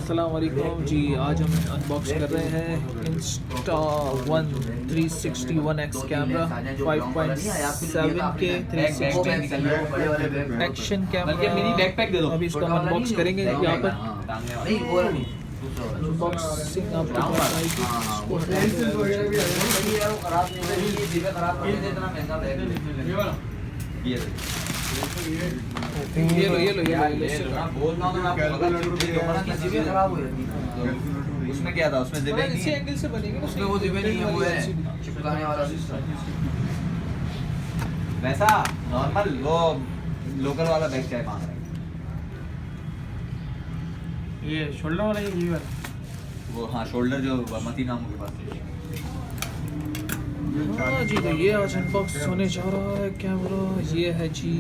अस्सलाम वालेकुम जी। आज हम अनबॉक्स कर रहे हैं Insta1 360 कैमरा 5.7 के 360 एक्शन कैमरा। अभी इसको हम अनबॉक्स करेंगे यहाँ पर। अनबॉक्सिंग आपके पास आएगी। ये लो उसमें क्या था? उसमें जिबे इसी एंगल से बनेगी ना। उसमें वो जिबे नहीं है, वो है चिपकाने वाला सिस्टम। वैसा नॉर्मल वो लोकल वाला बैग चाहे मांग रहे हैं। ये शोल्डर वाला ये वाला वो हाँ, शोल्डर जो मती नामों के पास है। हाँ जी। तो ये आज अनबॉक्स होने जा रहा है कैमरा। ये है जी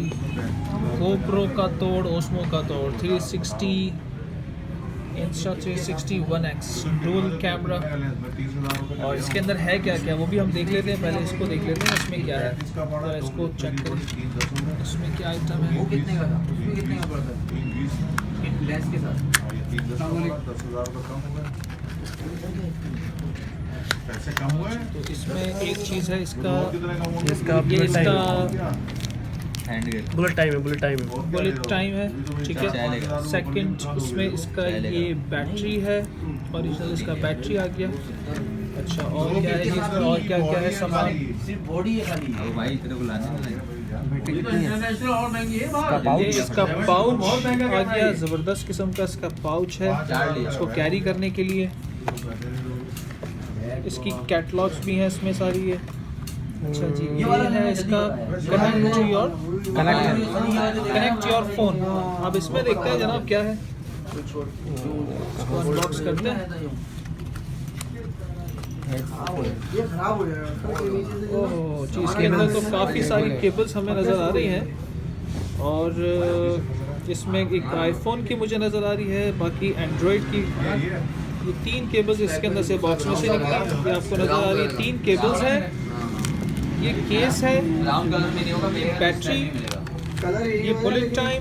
GoPro का तोड़, ओस्मो का तोड़ 360 Insta360 1X डुअल कैमरा। और इसके अंदर है क्या क्या वो भी हम देख लेते हैं। पहले इसको देख लेते हैं इसमें क्या है। तो इसको चेक करें इसमें क्या आइटम है। वो कितने का था? उसमें कितने का पड़ता है लेंस के साथ? पैसे कम हुए। तो इसमें एक चीज़ है इसका बुलेट टाइम बुलेट टाइम है, ठीक है। सेकंड इसमें इसका ये बैटरी है, ओरिजिनल इसका बैटरी आ गया। अच्छा, और क्या है इसमें, और क्या क्या है सामान। सिर्फ बॉडी है खाली। ओ भाई तेरे को लाने नहीं ये इसका पाउच आ गया, ज़बरदस्त किस्म का इसका पाउच है इसको कैरी करने के लिए। इसकी कैटलॉग्स भी हैं इसमें सारी है। अच्छा जी, ये है इसका कनेक्ट योर फोन। अब इसमें देखते हैं जनाब क्या है। इसको अनबॉक्स करते हैं। ओह जी, इसके अंदर तो काफ़ी सारी केबल्स हमें नज़र आ रही हैं। और इसमें एक आईफोन की मुझे नज़र आ रही है, बाकी एंड्रॉयड की। ये 3 केबल्स इसके अंदर से बॉक्स में से निकली, ये आपको नज़र आ रही है। 3 केबल्स हैं, ये केस है, बैटरी, ये बुलेट टाइम,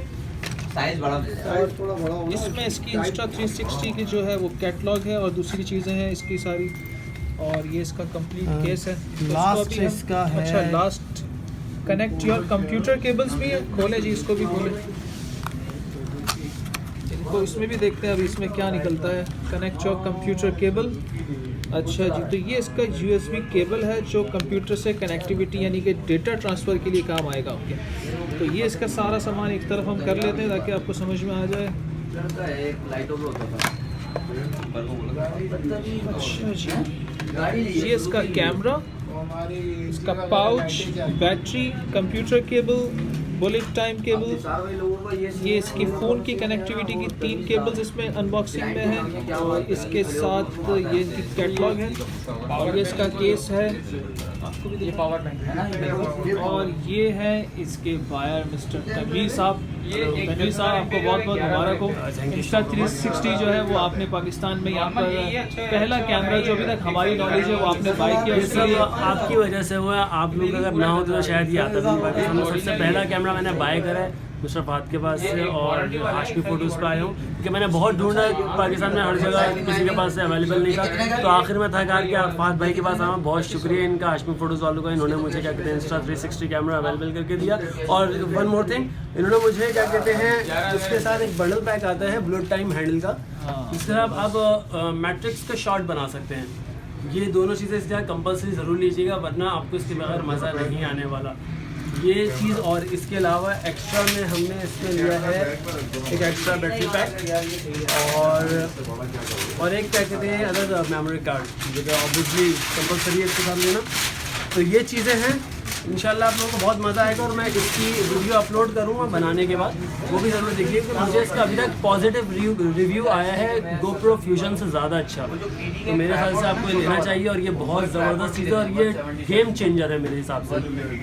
साइज बड़ा और इसमें इसकी Insta360 की जो है वो कैटलॉग है और दूसरी चीज़ें हैं इसकी सारी। और ये इसका कंप्लीट केस है। लास्ट इसका है। अच्छा, last connect your computer cables भी है। खोले जी इसको भी खोले, इनको इसमें भी देखते हैं अभी इसमें क्या निकलता है। Connect your computer cable. अच्छा जी, तो ये इसका USB केबल है जो कंप्यूटर से कनेक्टिविटी यानी कि डेटा ट्रांसफ़र के लिए काम आएगा आपके। तो ये इसका सारा सामान एक तरफ हम कर लेते हैं ताकि आपको समझ में आ जाए। अच्छा जी, ये इसका कैमरा, इसका pouch, battery, computer cable, bullet time cable, ये इसकी फ़ोन की कनेक्टिविटी की 3 केबल्स इसमें अनबॉक्सिंग में है। और इसके साथ ये इनकी कैटलॉग है और ये इसका केस है, ये पावर बैंक है ना। और ये है इसके बायर मिस्टर तनवीर साहब। तनवीर साहब, आपको बहुत बहुत मुबारक हो। Insta360 जो है वो आपने पाकिस्तान में यहाँ पर पहला कैमरा जो अभी तक हमारी नॉलेज है वो आपने बाय किया। ये सब आपकी वजह से हुआ है। आप लोग अगर ना हो तो शायद ये आता भी नहीं। पाकिस्तान में सबसे पहला कैमरा मैंने बाय करा है मुशर्रफ फात के पास से, और हाशमी फ़ोटोज़ पे आया हूँ क्योंकि मैंने बहुत ढूंढा पाकिस्तान में, हर जगह किसी के पास से अवेलेबल नहीं था। तो आखिर में थक हार के फात भाई के पास आया। बहुत शुक्रिया इनका, हाशमी फ़ोटोज़ वालों का। इन्होंने मुझे क्या कहते हैं Insta360 कैमरा अवेलेबल करके दिया। और वन मोर थिंग, इन्होंने मुझे क्या कहते हैं उसके साथ एक बंडल पैक आता है बुलेट टाइम हैंडल का, जिससे आप मैट्रिक्स का शॉट बना सकते हैं। ये दोनों चीज़ें इस जगह कंपल्सरी ज़रूर लीजिएगा, वरना आपको इसके बगैर मज़ा नहीं आने वाला। ये चीज़, और इसके अलावा एक्स्ट्रा में हमने इसमें लिया है एक एक्स्ट्रा बैटरी पैक और एक क्या कहते हैं अदर मेमोरी कार्ड, जो कि ऑब्वियसली कंपल्सरी है इसके साथ लेना। तो ये चीज़ें हैं। इंशाल्लाह आप लोगों को बहुत मज़ा आएगा और मैं इसकी वीडियो अपलोड करूँगा बनाने के बाद, वो भी ज़रूर देखिए कि मुझे इसका अभी तक पॉजिटिव रिव्यू आया है GoPro Fusion से ज़्यादा अच्छा। तो मेरे ख्याल से आपको ये लेना चाहिए और ये बहुत ज़बरदस्त चीज़ है और ये गेम चेंजर है मेरे हिसाब से।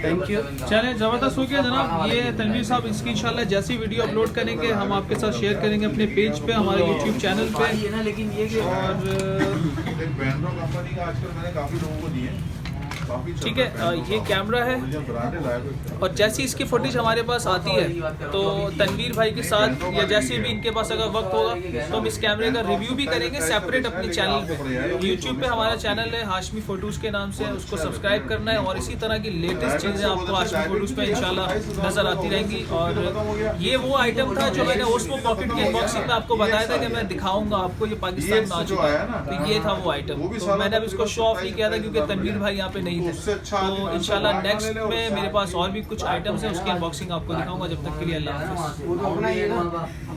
Thank you. चलें, ज़बरदस्त हो गया जनाब। ये तनवीर साहब, इसकी इंशाल्लाह जैसी वीडियो अपलोड करेंगे हम आपके साथ शेयर करेंगे अपने पेज पे, हमारे YouTube चैनल पे। लेकिन ये और एक बैंड्रो कंपनी का आजकल मैंने काफ़ी लोगों को दिए ठीक है, ये कैमरा है और जैसी इसकी फुटेज हमारे पास आती है तो तनवीर भाई के साथ या जैसे भी इनके पास अगर वक्त होगा तो हम इस कैमरे का रिव्यू भी करेंगे सेपरेट अपने चैनल पे। यूट्यूब पे हमारा चैनल है हाशमी फोटोज़ के नाम से, उसको सब्सक्राइब करना है और इसी तरह की लेटेस्ट चीज़ें आपको हाशमी फोटोज़ पे इंशाल्लाह नज़र आती रहेंगी। और ये वो आइटम था जो मैंने ओस्मो पॉकेट की अनबॉक्सिंग में आपको बताया था कि मैं दिखाऊंगा आपको, ये पाकिस्तान में आ चुका है, तो ये था वो आइटम। तो मैंने अब इसको शो ऑफ नहीं किया था क्योंकि तनवीर भाई यहाँ पे नहीं थे। तो इंशाल्लाह नेक्स्ट में मेरे पास और भी कुछ आइटम्स हैं, उसकी अनबॉक्सिंग आपको दिखाऊंगा। जब तक के लिए अल्लाह हाफिज़।